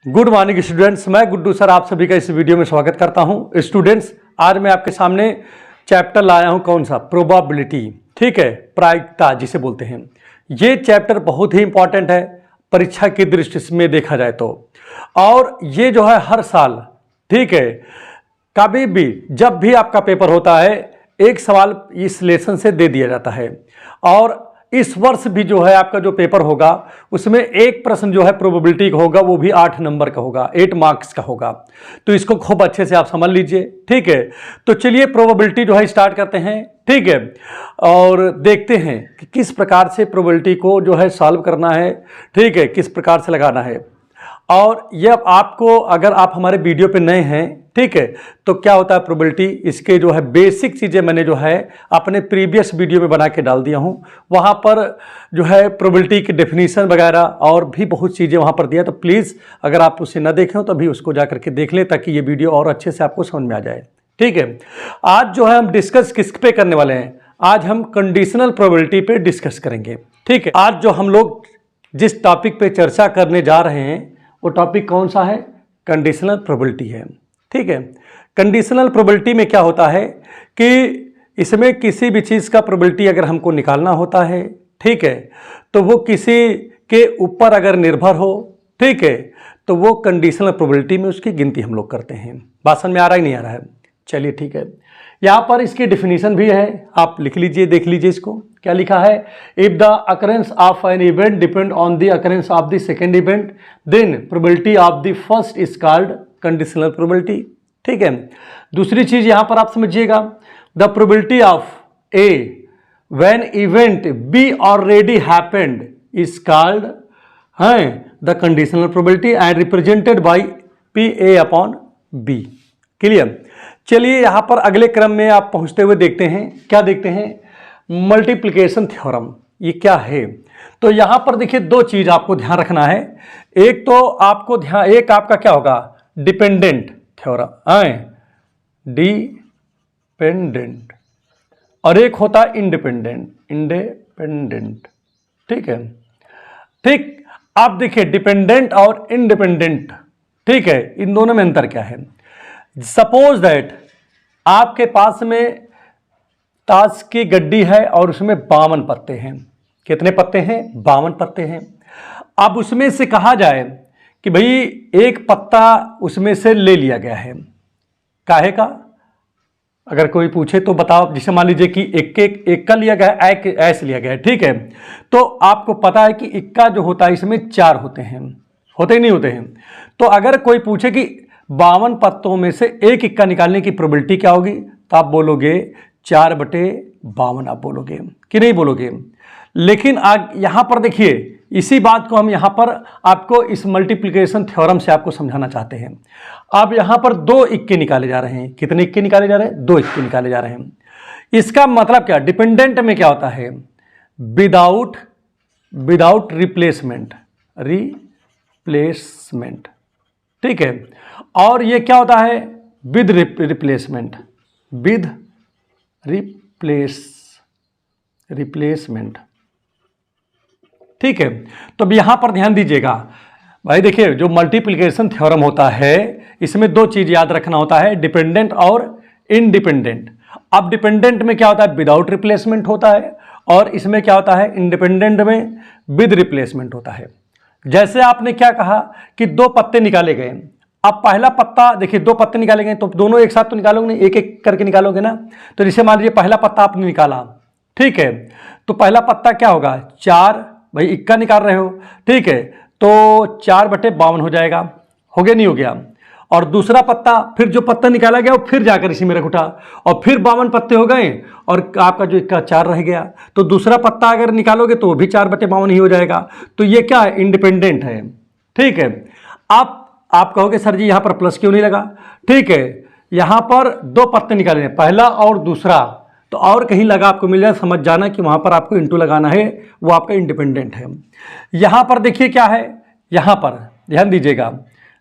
Good morning students, मैं Guddu sir आप सभी का इस वीडियो में स्वागत करता हूं। स्टूडेंट्स, आज मैं आपके सामने चैप्टर लाया हूं, कौन सा? प्रोबेबिलिटी। ठीक है, प्रायिकता जिसे बोलते हैं। ये चैप्टर बहुत ही इंपॉर्टेंट है परीक्षा की दृष्टि में देखा जाए तो। और ये जो है हर साल, ठीक है, कभी भी जब भी आपका पेपर होता है एक सवाल इस लेसन से दे दिया जाता है। और इस वर्ष भी जो है आपका जो पेपर होगा उसमें एक प्रश्न जो है प्रोबेबिलिटी का होगा, वो भी 8 नंबर का होगा, 8 मार्क्स का होगा। तो इसको खूब अच्छे से आप समझ लीजिए। ठीक है, तो चलिए प्रोबेबिलिटी जो है स्टार्ट करते हैं। ठीक है, और देखते हैं कि किस प्रकार से प्रोबेबिलिटी को जो है सॉल्व करना है। ठीक है, किस प्रकार से लगाना है। और ये आपको, अगर आप हमारे वीडियो पे नए हैं, ठीक है, तो क्या होता है प्रोबेबिलिटी, इसके जो है बेसिक चीज़ें मैंने जो है अपने प्रीवियस वीडियो में बना के डाल दिया हूँ। वहाँ पर जो है प्रोबेबिलिटी की डेफिनेशन वगैरह और भी बहुत चीज़ें वहाँ पर दिया। तो प्लीज़ अगर आप उसे न देखें तो अभी उसको जा करके देख लें, ताकि ये वीडियो और अच्छे से आपको समझ में आ जाए। ठीक है, आज जो है हम डिस्कस किस पे करने वाले हैं? आज हम कंडीशनल प्रोबेबिलिटी पे डिस्कस करेंगे। ठीक है, आज जो हम लोग जिस टॉपिक पे चर्चा करने जा रहे हैं वो टॉपिक कौन सा है? कंडीशनल प्रोबेबिलिटी है। ठीक है, कंडीशनल प्रोबेबिलिटी में क्या होता है कि इसमें किसी भी चीज़ का प्रोबेबिलिटी अगर हमको निकालना होता है, ठीक है, तो वो किसी के ऊपर अगर निर्भर हो, ठीक है, तो वो कंडीशनल प्रोबेबिलिटी में उसकी गिनती हम लोग करते हैं। बात समझ में आ रहा है नहीं आ रहा है? चलिए ठीक है, यहाँ पर इसकी डिफिनीशन भी है, आप लिख लीजिए, देख लीजिए इसको। क्या लिखा है? If the occurrence of an event depend on the occurrence of the second event, then probability of the first is called conditional probability. ठीक है, दूसरी चीज यहां पर आप समझिएगा, the probability of A when event B already happened is called the conditional probability and represented by P A upon B. Clear? चलिए यहां पर अगले क्रम में आप पहुंचते हुए देखते हैं, क्या देखते हैं? Multiplication theorem. ये क्या है? तो यहां पर देखिए दो चीज आपको ध्यान रखना है। एक तो आपको ध्यान, एक आपका क्या होगा? डिपेंडेंट थ्योरम, डिपेंडेंट, और एक होता है इंडिपेंडेंट, इंडिपेंडेंट। ठीक है, ठीक। आप देखिए डिपेंडेंट और इंडिपेंडेंट, ठीक है, इन दोनों में अंतर क्या है? सपोज दैट आपके पास में ताश की गड्डी है और उसमें 52 पत्ते हैं। कितने पत्ते हैं? 52 पत्ते हैं। अब उसमें से कहा जाए कि भाई एक पत्ता उसमें से ले लिया गया है, काहे का? अगर कोई पूछे तो बताओ। जैसे मान लीजिए कि एक का लिया गया है, ऐसे लिया गया है, ठीक है, तो आपको पता है कि इक्का जो होता है इसमें 4 होते हैं, होते ही नहीं होते हैं। तो अगर कोई पूछे कि 52 पत्तों में से एक इक्का निकालने की प्रोबेबिलिटी क्या होगी, तो आप बोलोगे 4/52 आप बोलोगे कि नहीं बोलोगे? लेकिन यहां पर देखिए, इसी बात को हम यहां पर आपको इस मल्टीप्लिकेशन थ्योरम से आपको समझाना चाहते हैं। अब यहां पर 2 इक्के निकाले जा रहे हैं। कितने इक्के निकाले जा रहे हैं? 2 इक्के निकाले जा रहे हैं। इसका मतलब क्या? डिपेंडेंट में क्या होता है? Without replacement, replacement. ठीक है, और ये क्या होता है? With replacement, with replacement. ठीक है, तो अब यहां पर ध्यान दीजिएगा भाई। देखिए जो मल्टीप्लिकेशन थ्योरम होता है इसमें 2 चीज याद रखना होता है, डिपेंडेंट और इंडिपेंडेंट। अब डिपेंडेंट में क्या होता है? विदाउट रिप्लेसमेंट होता है, और इसमें क्या होता है? इंडिपेंडेंट में विद रिप्लेसमेंट होता है। जैसे आपने क्या कहा कि 2 पत्ते निकाले गए। अब पहला पत्ता देखिए, 2 पत्ते निकाले गए तो दोनों एक साथ तो निकालोगे नहीं, एक एक करके निकालोगे ना। तो जैसे मान लीजिए पहला पत्ता आपने निकाला, ठीक है, तो पहला पत्ता क्या होगा? 4, भाई इक्का निकाल रहे हो, ठीक है, तो 4/52 हो जाएगा। हो गया नहीं हो गया? और दूसरा पत्ता, फिर जो पत्ता निकाला गया वो फिर जाकर इसी में रख उठा, और फिर 52 पत्ते हो गए, और आपका जो इक्का 4 रह गया। तो दूसरा पत्ता अगर निकालोगे तो वो भी 4/52 ही हो जाएगा। तो ये क्या है? इंडिपेंडेंट है। ठीक है, आप कहोगे सर जी यहाँ पर प्लस क्यों नहीं लगा? ठीक है, यहाँ पर 2 पत्ते निकाले हैं, पहला और दूसरा, तो और कहीं लगा आपको मिल जाए, समझ जाना कि वहाँ पर आपको इंटू लगाना है, वो आपका इंडिपेंडेंट है। यहाँ पर देखिए क्या है, यहाँ पर ध्यान दीजिएगा,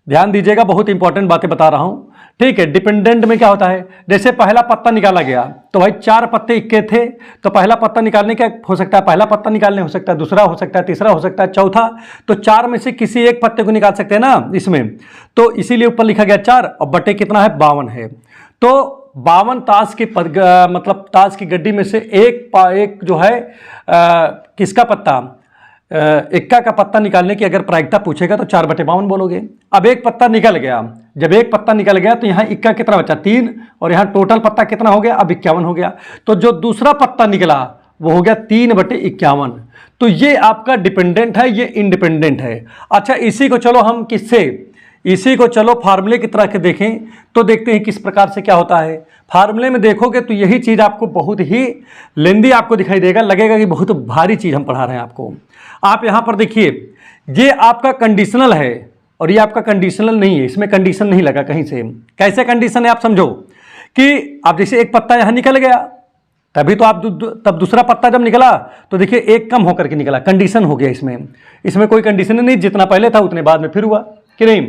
ध्यान दीजिएगा, बहुत इंपॉर्टेंट बातें बता रहा हूं। ठीक है, डिपेंडेंट में क्या होता है, जैसे पहला पत्ता निकाला गया तो भाई 4 पत्ते इक्के थे, तो पहला पत्ता निकालने क्या हो सकता है, पहला पत्ता निकालने हो सकता है, दूसरा हो सकता है, तीसरा हो सकता है, चौथा, तो 4 में से किसी एक पत्ते को निकाल सकते हैं ना इसमें, तो इसीलिए ऊपर लिखा गया 4 और बटे कितना है 52 है। तो 52 ताश की मतलब ताश की गड्डी में से एक जो है किसका पत्ता, इक्का का पत्ता निकालने की अगर प्रायिकता पूछेगा तो 4/52 बोलोगे। अब एक पत्ता निकल गया, जब एक पत्ता निकल गया तो यहाँ इक्का कितना बचा 3, और यहाँ टोटल पत्ता कितना हो गया, अब 51 हो गया। तो जो दूसरा पत्ता निकला वो हो गया 3/51। तो ये आपका डिपेंडेंट है, ये इंडिपेंडेंट है। अच्छा, इसी को चलो हम इसी को चलो फार्मूले की तरह के देखें तो देखते हैं किस प्रकार से क्या होता है। फार्मूले में देखोगे तो यही चीज़ आपको बहुत ही लेंदी आपको दिखाई देगा, लगेगा कि बहुत भारी चीज़ हम पढ़ा रहे हैं आपको। आप यहाँ पर देखिए, ये आपका कंडीशनल है और ये आपका कंडीशनल नहीं है, इसमें कंडीशन नहीं लगा कहीं से। कैसे कंडीशन है आप समझो कि आप जैसे एक पत्ता यहाँ निकल गया, तभी तो आप तब दूसरा पत्ता जब निकला तो देखिए एक कम होकर के निकला, कंडीशन हो गया। इसमें कोई कंडीशन नहीं, जितना पहले था उतने बाद में फिर हुआ कि नहीं।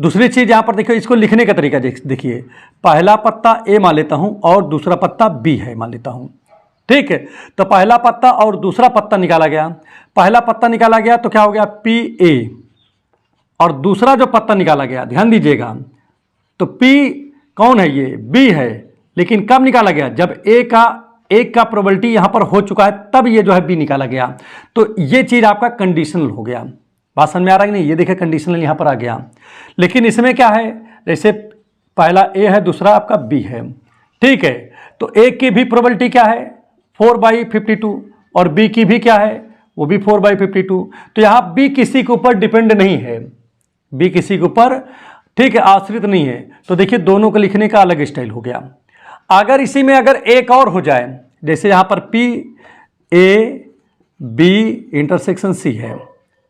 दूसरी चीज यहां पर देखिए, इसको लिखने का तरीका देखिए, पहला पत्ता ए मान लेता हूं और दूसरा पत्ता बी है मान लेता हूं। ठीक है, तो पहला पत्ता और दूसरा पत्ता निकाला गया, पहला पत्ता निकाला गया तो क्या हो गया पी ए, और दूसरा जो पत्ता निकाला गया, ध्यान दीजिएगा, तो पी कौन है, ये बी है। लेकिन कब निकाला गया, जब एक का प्रोबेबिलिटी यहां पर हो चुका है तब ये जो है बी निकाला गया। तो ये चीज आपका कंडीशनल हो गया। बात समझ में आ रहा है कि नहीं, ये देखिए कंडीशनल यहां पर आ गया। लेकिन इसमें क्या है, जैसे पहला ए है, दूसरा आपका बी है। ठीक है, तो ए की भी प्रोबेबिलिटी क्या है 4/52 और बी की भी क्या है, वो भी 4/52। तो यहां बी किसी के ऊपर डिपेंड नहीं है, बी किसी के ऊपर, ठीक है, आश्रित नहीं है। तो देखिए दोनों को लिखने का अलग स्टाइल हो गया। अगर इसी में अगर एक और हो जाए, जैसे यहां पर P A B intersection C है,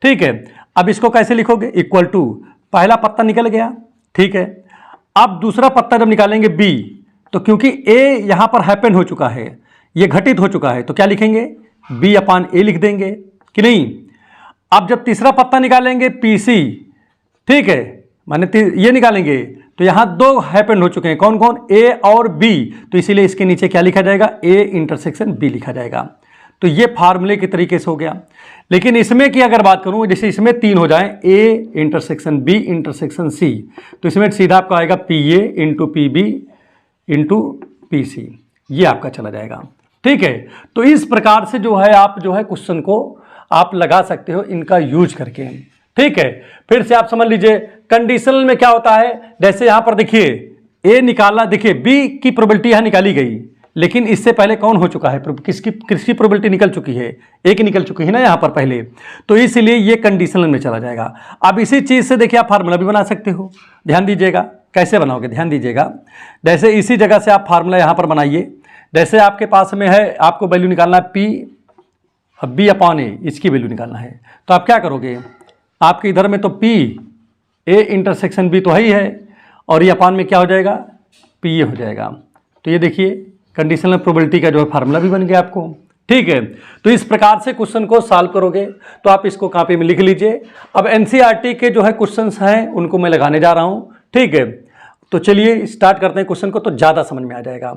ठीक है, अब इसको कैसे लिखोगे, इक्वल टू, पहला पत्ता निकल गया, ठीक है, अब दूसरा पत्ता जब निकालेंगे बी, तो क्योंकि ए यहां पर हैपन हो चुका है, ये घटित हो चुका है, तो क्या लिखेंगे B/A लिख देंगे कि नहीं। अब जब तीसरा पत्ता निकालेंगे PC, ठीक है, माने ये निकालेंगे तो यहां 2 हैपन हो चुके हैं, कौन कौन, A और B, तो इसीलिए इसके नीचे क्या लिखा जाएगा, A इंटरसेक्शन B लिखा जाएगा। तो ये फार्मूले के तरीके से हो गया। लेकिन इसमें की अगर बात करूं, जैसे इसमें 3 हो जाए, A intersection B intersection C, तो इसमें सीधा आपका आएगा PA into PB into PC, ये आपका चला जाएगा। ठीक है, तो इस प्रकार से जो है आप जो है क्वेश्चन को आप लगा सकते हो इनका यूज करके। ठीक है, फिर से आप समझ लीजिए कंडीशनल में क्या होता है, जैसे यहां पर देखिए ए निकाला, देखिए बी की प्रोबेबिलिटी यहां निकाली गई, लेकिन इससे पहले कौन हो चुका है, किसकी प्रोबेबिलिटी निकल चुकी है, ए की निकल चुकी है ना यहां पर पहले, तो इसलिए ये कंडीशनल में चला जाएगा। अब इसी चीज से देखिए आप फार्मूला भी बना सकते हो, ध्यान दीजिएगा कैसे बनाओगे, ध्यान दीजिएगा, जैसे इसी जगह से आप फार्मूला यहां पर बनाइए। जैसे आपके पास में है, आपको वैल्यू निकालना है P B/A, इसकी वैल्यू निकालना है, तो आप क्या करोगे, आपके इधर में तो P A इंटरसेक्शन B तो है ही है, और ये अपान में क्या हो जाएगा PA हो जाएगा। तो ये देखिए कंडीशनल प्रोबेबिलिटी का जो है फार्मूला भी बन गया आपको। ठीक है, तो इस प्रकार से क्वेश्चन को सॉल्व करोगे, तो आप इसको कॉपी में लिख लीजिए। अब NCERT के जो है क्वेश्चंस हैं उनको मैं लगाने जा रहा हूँ। ठीक है, तो चलिए स्टार्ट करते हैं क्वेश्चन को, तो ज़्यादा समझ में आ जाएगा।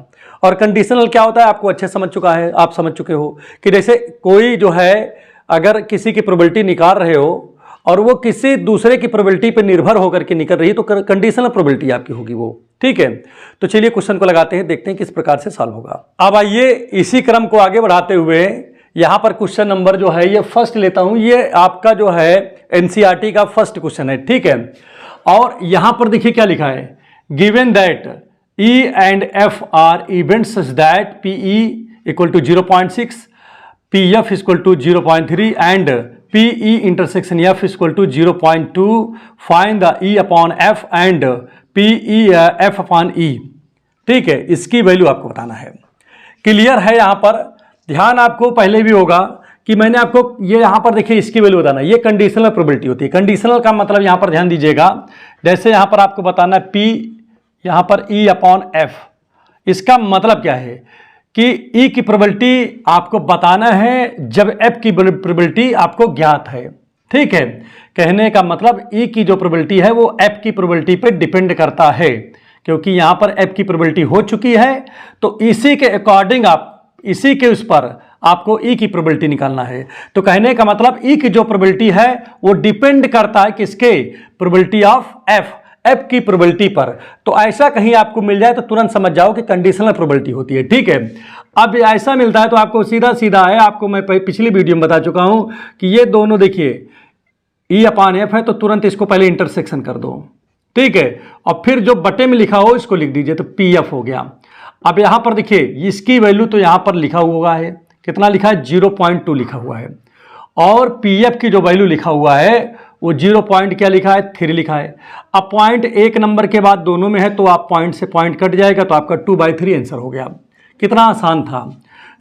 और कंडीशनल क्या होता है आपको अच्छे समझ चुका है, आप समझ चुके हो कि जैसे कोई जो है अगर किसी की प्रोबेबिलिटी निकाल रहे हो और वो किसी दूसरे की प्रोबेबिलिटी पर निर्भर होकर के निकल रही है, तो कंडीशनल प्रोबेबिलिटी आपकी होगी वो। ठीक है, तो चलिए क्वेश्चन को लगाते हैं, देखते हैं किस प्रकार से सॉल्व होगा। अब आइए इसी क्रम को आगे बढ़ाते हुए यहाँ पर क्वेश्चन नंबर जो है ये फर्स्ट लेता हूँ, ये आपका जो है NCERT का फर्स्ट क्वेश्चन है। ठीक है, और यहाँ पर देखिए क्या लिखा है, given that E and F are events such that PE equal to 0.6, PF is equal to 0.3 and PE intersection F is equal to 0.2. Find the E upon F and PE F upon E. ठीक है, इसकी value आपको बताना है। Clear है, यहाँ पर ध्यान आपको पहले भी होगा कि मैंने आपको ये यहाँ पर देखिए इसकी वैल्यू बताना है, ये कंडीशनल प्रोबेबिलिटी होती है। कंडीशनल का मतलब यहाँ पर ध्यान दीजिएगा, जैसे यहाँ पर आपको बताना है P यहाँ पर E/F, इसका मतलब क्या है कि E की प्रोबेबिलिटी आपको बताना है जब F की प्रोबेबिलिटी आपको ज्ञात है। ठीक है, कहने का मतलब ई की जो प्रोबेबिलिटी है वो एफ की प्रोबेबिलिटी पे डिपेंड करता है, क्योंकि यहां पर एफ की प्रोबेबिलिटी हो चुकी है, तो इसी के अकॉर्डिंग आप इसी के उस पर आपको ई की प्रोबेबिलिटी निकालना है। तो कहने का मतलब ई की जो प्रोबेबिलिटी है वो डिपेंड करता है किसके, प्रोबेबिलिटी ऑफ एफ, एफ की प्रोबेबिलिटी पर। तो ऐसा कहीं आपको मिल जाए तो तुरंत समझ जाओ कि कंडीशनल प्रोबेबिलिटी होती है, ठीक है। अब ऐसा मिलता है तो आपको सीधा सीधा है, आपको मैं पिछली वीडियो में बता चुका हूं कि ये दोनों देखिए ई अपान एफ है, तो तुरंत इसको पहले इंटरसेक्शन कर दो, ठीक है, और फिर जो बटे में लिखा हो इसको लिख दीजिए, तो पी एफ हो गया। अब यहां पर देखिए इसकी वैल्यू तो यहां पर लिखा हुआ है, कितना लिखा है, 0.2 लिखा हुआ है, और पी एफ की जो वैल्यू लिखा हुआ है वो 0 पॉइंट क्या लिखा है, 3 लिखा है। अब पॉइंट एक नंबर के बाद दोनों में है तो आप पॉइंट से पॉइंट कट जाएगा, तो आपका 2/3 आंसर हो गया। कितना आसान था।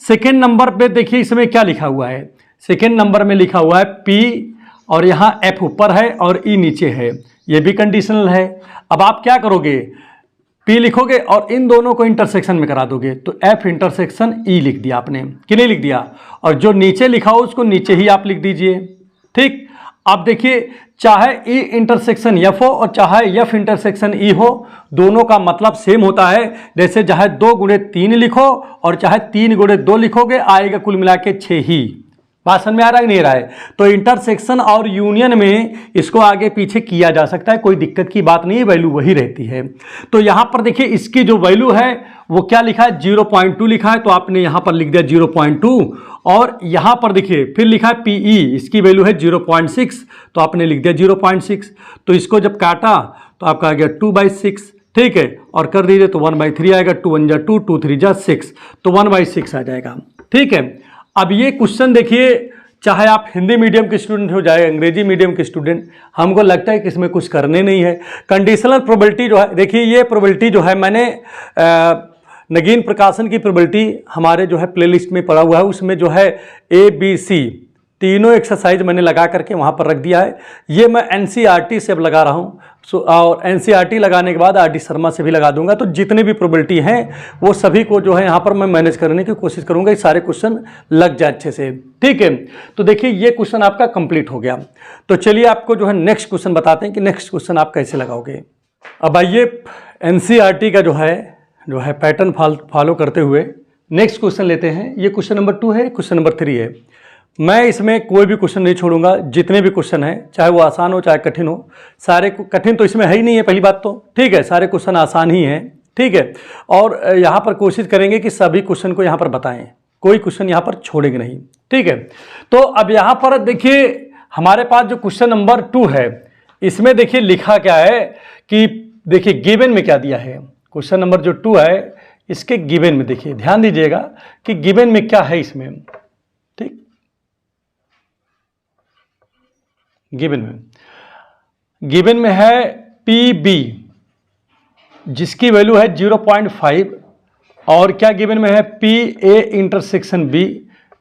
सेकेंड नंबर पे देखिए इसमें क्या लिखा हुआ है, सेकेंड नंबर में लिखा हुआ है पी और यहाँ एफ ऊपर है और ई नीचे है, ये भी कंडीशनल है। अब आप क्या करोगे, पी लिखोगे और इन दोनों को इंटरसेक्शन में करा दोगे, तो एफ इंटरसेक्शन ई लिख दिया आपने कि नहीं लिख दिया, और जो नीचे लिखा हो उसको नीचे ही आप लिख दीजिए, ठीक। आप देखिए चाहे ई इंटरसेक्शन एफ हो और चाहे एफ इंटरसेक्शन ई हो, दोनों का मतलब सेम होता है। जैसे चाहे 2 गुणे 3 लिखो और चाहे 3 गुणे 2 लिखोगे, आएगा कुल मिला के 6 ही। बात समझ में आ रहा है कि नहीं रहा है। तो इंटरसेक्शन और यूनियन में इसको आगे पीछे किया जा सकता है, कोई दिक्कत की बात नहीं है, वैल्यू वही रहती है। तो यहां पर देखिए इसकी जो वैल्यू है वो क्या लिखा है, 0.2 लिखा है, तो आपने यहां पर लिख दिया 0.2, और यहां पर देखिए फिर लिखा है पीई, इसकी वैल्यू है 0.6, तो आपने लिख दिया 0.6। तो इसको जब काटा तो आपका आ गया 2/6, ठीक है, और कर दीजिए तो 1/3 आएगा, 2 1 जा 2, 2 3 जा 6, तो 1/6 आ जाएगा, ठीक है। अब ये क्वेश्चन देखिए, चाहे आप हिंदी मीडियम के स्टूडेंट हो चाहे अंग्रेजी मीडियम के स्टूडेंट, हमको लगता है कि इसमें कुछ करने नहीं है। कंडीशनल प्रोबेबिलिटी जो है, देखिए ये प्रोबेबिलिटी जो है मैंने नगीन प्रकाशन की प्रोबेबिलिटी हमारे जो है प्लेलिस्ट में पड़ा हुआ है, उसमें जो है ABC तीनों एक्सरसाइज मैंने लगा करके वहाँ पर रख दिया है। ये मैं NCERT से अब लगा रहा हूँ, और NCERT लगाने के बाद RD शर्मा से भी लगा दूंगा। तो जितने भी प्रोबेबिलिटी हैं वो सभी को जो है यहाँ पर मैं मैनेज करने की कोशिश करूँगा, ये सारे क्वेश्चन लग जाए अच्छे से, ठीक है। तो देखिए ये क्वेश्चन आपका कंप्लीट हो गया। तो चलिए आपको जो है नेक्स्ट क्वेश्चन बताते हैं कि नेक्स्ट क्वेश्चन आप कैसे लगाओगे। अब आइए NCERT का जो है पैटर्न फॉलो करते हुए नेक्स्ट क्वेश्चन लेते हैं। ये क्वेश्चन नंबर 2 है, क्वेश्चन नंबर 3 है। मैं इसमें कोई भी क्वेश्चन नहीं छोड़ूंगा, जितने भी क्वेश्चन हैं चाहे वो आसान हो चाहे कठिन हो, सारे कठिन तो इसमें है ही नहीं है पहली बात तो, ठीक है, सारे क्वेश्चन आसान ही हैं, ठीक है। और यहाँ पर कोशिश करेंगे कि सभी क्वेश्चन को यहाँ पर बताएं, कोई क्वेश्चन यहाँ पर छोड़ेंगे नहीं, ठीक है। तो अब यहाँ पर देखिए हमारे पास जो क्वेश्चन नंबर 2 है, इसमें देखिए लिखा क्या है कि देखिए गिवन में क्या दिया है। क्वेश्चन नंबर जो 2 है इसके गिवन में देखिए, ध्यान दीजिएगा कि गिवन में क्या है इसमें, ठीक। गिवन में है PB जिसकी वैल्यू है 0.5, और क्या गिवन में है PA इंटरसेक्शन B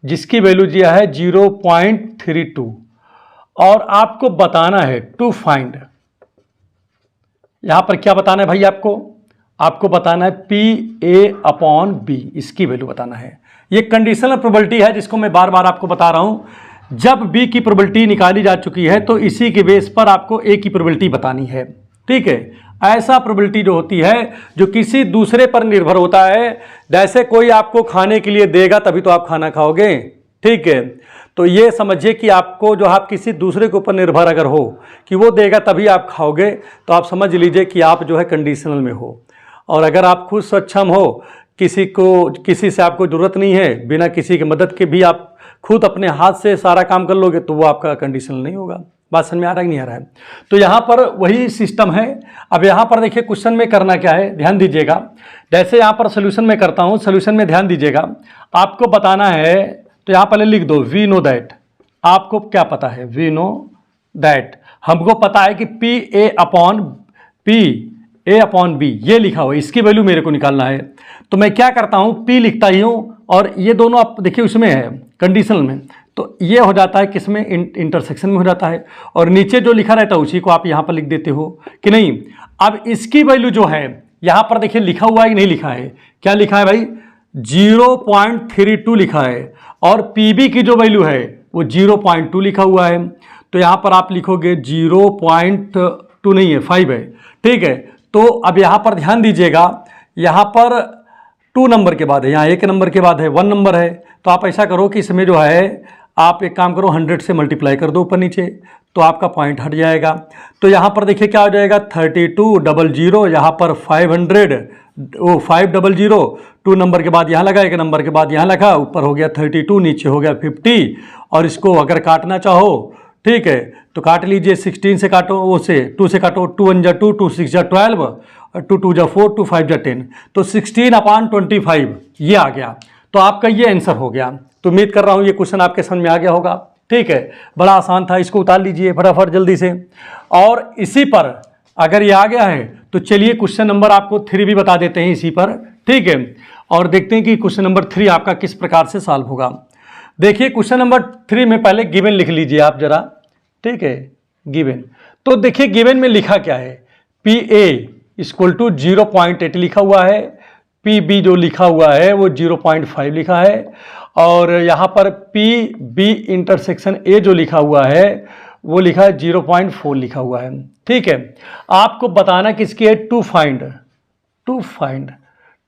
जिसकी वैल्यू दिया है 0.32, और आपको बताना है टू फाइंड, यहां पर क्या बताना है भाई, आपको बताना है PA/B, इसकी वैल्यू बताना है। ये कंडीशनल प्रोबेबिलिटी है जिसको मैं बार बार आपको बता रहा हूं। जब B की प्रोबेबिलिटी निकाली जा चुकी है तो इसी के बेस पर आपको A की प्रोबेबिलिटी बतानी है, ठीक है। ऐसा प्रोबेबिलिटी जो होती है जो किसी दूसरे पर निर्भर होता है, जैसे कोई आपको खाने के लिए देगा तभी तो आप खाना खाओगे, ठीक है। तो ये समझिए कि आपको जो आप किसी दूसरे के ऊपर निर्भर अगर हो कि वो देगा तभी आप खाओगे, तो आप समझ लीजिए कि आप जो है कंडीशनल में हो। और अगर आप खुद सक्षम हो, किसी से आपको ज़रूरत नहीं है, बिना किसी की मदद के भी आप खुद अपने हाथ से सारा काम कर लोगे, तो वो आपका कंडीशनल नहीं होगा। बात समझ में आ रहा है कि नहीं आ रहा है। तो यहाँ पर वही सिस्टम है। अब यहाँ पर देखिए क्वेश्चन में करना क्या है, ध्यान दीजिएगा। जैसे यहाँ पर सोल्यूशन में करता हूँ, सोल्यूशन में ध्यान दीजिएगा, आपको बताना है, तो यहाँ पहले लिख दो वी नो दैट। आपको क्या पता है, वी नो दैट, हमको पता है कि PA/B ये लिखा हुआ है, इसकी वैल्यू मेरे को निकालना है। तो मैं क्या करता हूँ, P लिखता ही हूँ, और ये दोनों आप देखिए उसमें है कंडीशनल में, तो ये हो जाता है किसमें, इंटरसेक्शन में हो जाता है, और नीचे जो लिखा रहता है उसी को आप यहाँ पर लिख देते हो कि नहीं। अब इसकी वैल्यू जो है यहाँ पर देखिए लिखा हुआ है कि नहीं लिखा है, क्या लिखा है भाई, 0.32 लिखा है, और PB की जो वैल्यू है वो 0.2 लिखा हुआ है। तो यहाँ पर आप लिखोगे 0.2 नहीं है 5 है, ठीक है। तो अब यहाँ पर ध्यान दीजिएगा, यहाँ पर 2 नंबर के बाद है, यहाँ 1 नंबर के बाद है 1 नंबर है। तो आप ऐसा करो कि इसमें जो है आप एक काम करो 100 से मल्टीप्लाई कर दो ऊपर नीचे, तो आपका पॉइंट हट जाएगा। तो यहाँ पर देखिए क्या हो जाएगा 3200, यहाँ पर 500 500, 2 नंबर के बाद यहाँ लगा, 1 नंबर के बाद यहाँ लगा, ऊपर हो गया 32, नीचे हो गया 50। और इसको अगर काटना चाहो, ठीक है, तो काट लीजिए, 16 से काटो, वो से 2 से काटो, 2 1 जा 2, 2 6 जा 12, 2 2 जा 4, 2 5 जा 10, तो 16/25 ये आ गया। तो आपका ये आंसर हो गया। तो उम्मीद कर रहा हूँ ये क्वेश्चन आपके समझ में आ गया होगा, ठीक है। बड़ा आसान था, इसको उतार लीजिए फटाफट जल्दी से। और इसी पर अगर ये आ गया है तो चलिए क्वेश्चन नंबर आपको 3 भी बता देते हैं इसी पर, ठीक है। और देखते हैं कि क्वेश्चन नंबर 3 आपका किस प्रकार से सॉल्व होगा। देखिए क्वेश्चन नंबर 3 में पहले गिवन लिख लीजिए आप जरा, ठीक है, गिवन। तो देखिए गिवन में लिखा क्या है, PA = 0.8 लिखा हुआ है, PB जो लिखा हुआ है वो 0.5 लिखा है, और यहाँ पर PB इंटरसेक्शन A जो लिखा हुआ है वो लिखा है 0.4 लिखा हुआ है, ठीक है। आपको बताना किसकी है, टू फाइंड,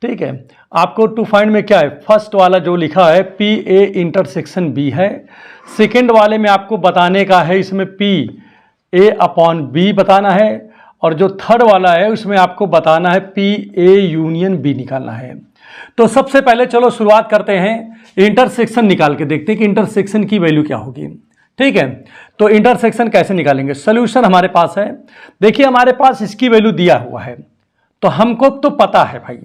ठीक है। आपको टू फाइंड में क्या है, फर्स्ट वाला जो लिखा है PA इंटरसेक्शन B है, सेकेंड वाले में आपको बताने का है इसमें PA/B बताना है, और जो थर्ड वाला है उसमें आपको बताना है PA यूनियन B निकालना है। तो सबसे पहले चलो शुरुआत करते हैं, इंटरसेक्शन निकाल के देखते हैं कि इंटरसेक्शन की वैल्यू क्या होगी, ठीक है। तो इंटरसेक्शन कैसे निकालेंगे, सोल्यूशन हमारे पास है। देखिए हमारे पास इसकी वैल्यू दिया हुआ है, तो हमको तो पता है भाई,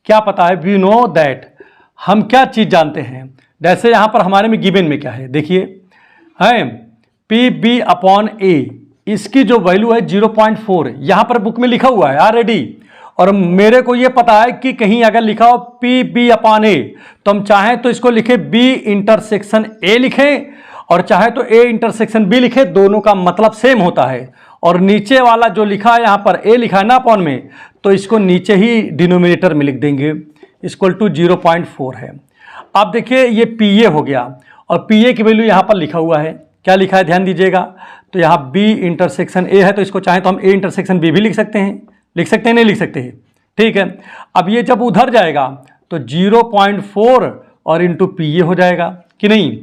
क्या पता है, वी नो दैट, हम क्या चीज़ जानते हैं। जैसे यहाँ पर हमारे में गिवन में क्या है, देखिए है PB/A, इसकी जो वैल्यू है 0.4, यहाँ पर बुक में लिखा हुआ है ऑलरेडी, और मेरे को ये पता है कि कहीं अगर लिखा हो PB/A तो हम चाहें तो इसको लिखे B इंटरसेक्शन A लिखें, और चाहे तो A इंटरसेक्शन B लिखे, दोनों का मतलब सेम होता है। और नीचे वाला जो लिखा है यहाँ पर A लिखा है ना अपॉन में, तो इसको नीचे ही डिनोमिनेटर में लिख देंगे, = 0.4 है। अब देखिए ये PA हो गया, और PA की वैल्यू यहाँ पर लिखा हुआ है, क्या लिखा है ध्यान दीजिएगा। तो यहाँ B इंटरसेक्शन A है, तो इसको चाहे तो हम A इंटरसेक्शन B भी लिख सकते हैं, नहीं लिख सकते हैं, ठीक है। अब ये जब उधर जाएगा तो 0.4 और इंटू PA हो जाएगा कि नहीं।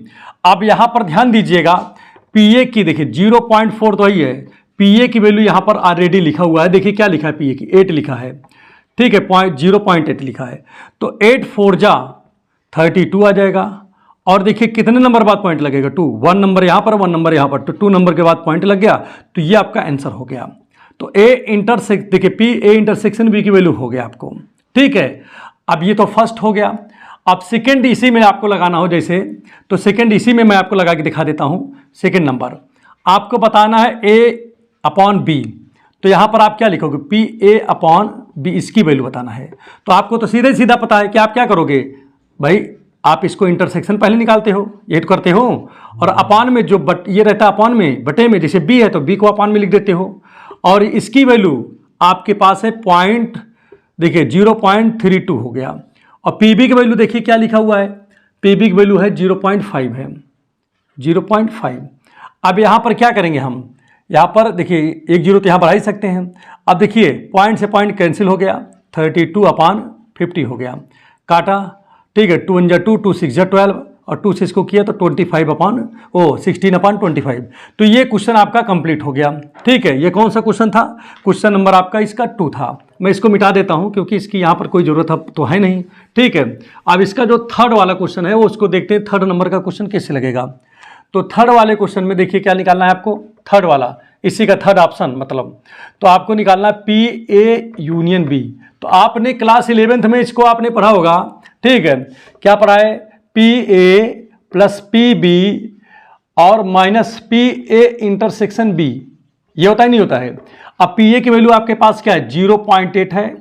अब यहाँ पर ध्यान दीजिएगा, PA की देखिए 0.4 तो ही है, PA की वैल्यू यहाँ पर ऑलरेडी लिखा हुआ है, देखिए क्या लिखा है PA की, 8 लिखा है, ठीक है, 0.8 लिखा है। तो 8 4 जा 32 आ जाएगा, और देखिए कितने नंबर बाद पॉइंट लगेगा, 2, 1 नंबर यहाँ पर 1 नंबर यहाँ पर, तो 2 नंबर के बाद पॉइंट लग गया, तो ये आपका आंसर हो गया। तो देखिए PA इंटरसेक्शन B की वैल्यू हो गया आपको, ठीक है। अब ये तो फर्स्ट हो गया। अब सेकेंड इसी में आपको लगाना हो जैसे, तो सेकेंड इसी में मैं आपको लगा के दिखा देता हूँ। सेकेंड नंबर आपको बताना है A/B, तो यहाँ पर आप क्या लिखोगे, PA/B, इसकी वैल्यू बताना है। तो आपको तो सीधा पता है कि आप क्या करोगे भाई, आप इसको इंटरसेक्शन पहले निकालते हो, ये तो करते हो, और अपान में जो ये रहता है अपान में बटे में, जैसे B है तो B को अपान में लिख देते हो, और इसकी वैल्यू आपके पास है पॉइंट, देखिए 0.32 हो गया। और PB की वैल्यू देखिए क्या लिखा हुआ है, PB की वैल्यू है 0.5 है, 0.5। अब यहाँ पर क्या करेंगे हम, यहाँ पर देखिए 1 0 तो यहाँ बढ़ा ही सकते हैं। अब देखिए पॉइंट से पॉइंट कैंसिल हो गया, 32/50 हो गया, काटा, ठीक है, 2 1 जा 2, 2 6 जा 12, और 2 से इसको किया तो 16/25। तो ये क्वेश्चन आपका कंप्लीट हो गया, ठीक है। ये कौन सा क्वेश्चन था, क्वेश्चन नंबर आपका इसका 2 था। मैं इसको मिटा देता हूँ क्योंकि इसकी यहाँ पर कोई ज़रूरत तो है नहीं, ठीक है। अब इसका जो थर्ड वाला क्वेश्चन है वो उसको देखते हैं, थर्ड नंबर का क्वेश्चन कैसे लगेगा। तो थर्ड वाले क्वेश्चन में देखिए क्या निकालना है आपको, थर्ड वाला, इसी का थर्ड ऑप्शन मतलब, तो आपको निकालना है PA यूनियन B। तो आपने क्लास 11th में इसको आपने पढ़ा होगा, ठीक है, क्या पढ़ा है, PA + PB और -PA इंटरसेक्शन B, ये होता है नहीं होता है। अब PA की वैल्यू आपके पास क्या है, 0.8 है,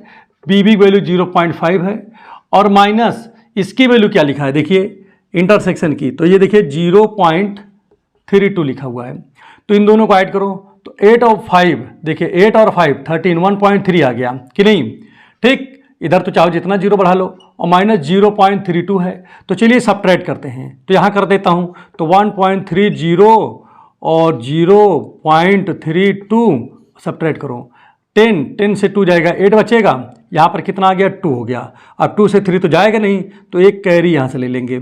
PB की वैल्यू 0.5 है, और माइनस इसकी वैल्यू क्या लिखा है, देखिए इंटरसेक्शन की, तो ये देखिए 0.32 लिखा हुआ है। तो इन दोनों को ऐड करो तो 8 और 5, देखिए 8 और 5 13, 1.3 आ गया कि नहीं, ठीक। इधर तो चाहो जितना 0 बढ़ा लो, और -0.32 है, तो चलिए सब्ट्रैक्ट करते हैं। तो यहाँ कर देता हूँ, तो 1.30 और 0.32 सब्ट्रैक्ट करो, 10 से 2 जाएगा 8 बचेगा, यहाँ पर कितना आ गया 2 हो गया। अब 2 से 3 तो जाएगा नहीं, तो एक कैरी यहाँ से ले लेंगे,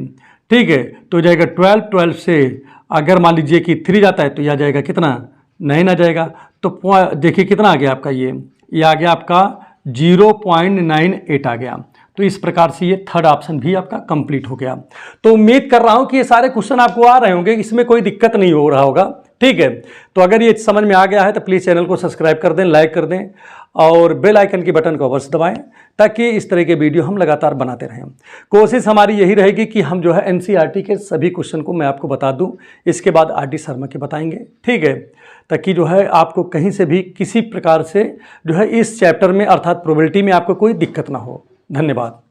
ठीक है। तो जाएगा 12 से अगर मान लीजिए कि 3 जाता है तो यह जाएगा कितना 9 आ जाएगा। तो देखिए कितना आ गया आपका, ये आ गया आपका 0.98 आ गया। तो इस प्रकार से ये थर्ड ऑप्शन भी आपका कंप्लीट हो गया। तो उम्मीद कर रहा हूं कि ये सारे क्वेश्चन आपको आ रहे होंगे, इसमें कोई दिक्कत नहीं हो रहा होगा, ठीक है। तो अगर ये समझ में आ गया है तो प्लीज़ चैनल को सब्सक्राइब कर दें, लाइक कर दें और बेल आइकन की बटन को अवश्य दबाएं ताकि इस तरह के वीडियो हम लगातार बनाते रहें। कोशिश हमारी यही रहेगी कि हम जो है एनसीईआरटी के सभी क्वेश्चन को मैं आपको बता दूं, इसके बाद आरडी शर्मा के बताएंगे, ठीक है, ताकि जो है आपको कहीं से भी किसी प्रकार से जो है इस चैप्टर में अर्थात प्रोबेबिलिटी में आपको कोई दिक्कत ना हो। धन्यवाद।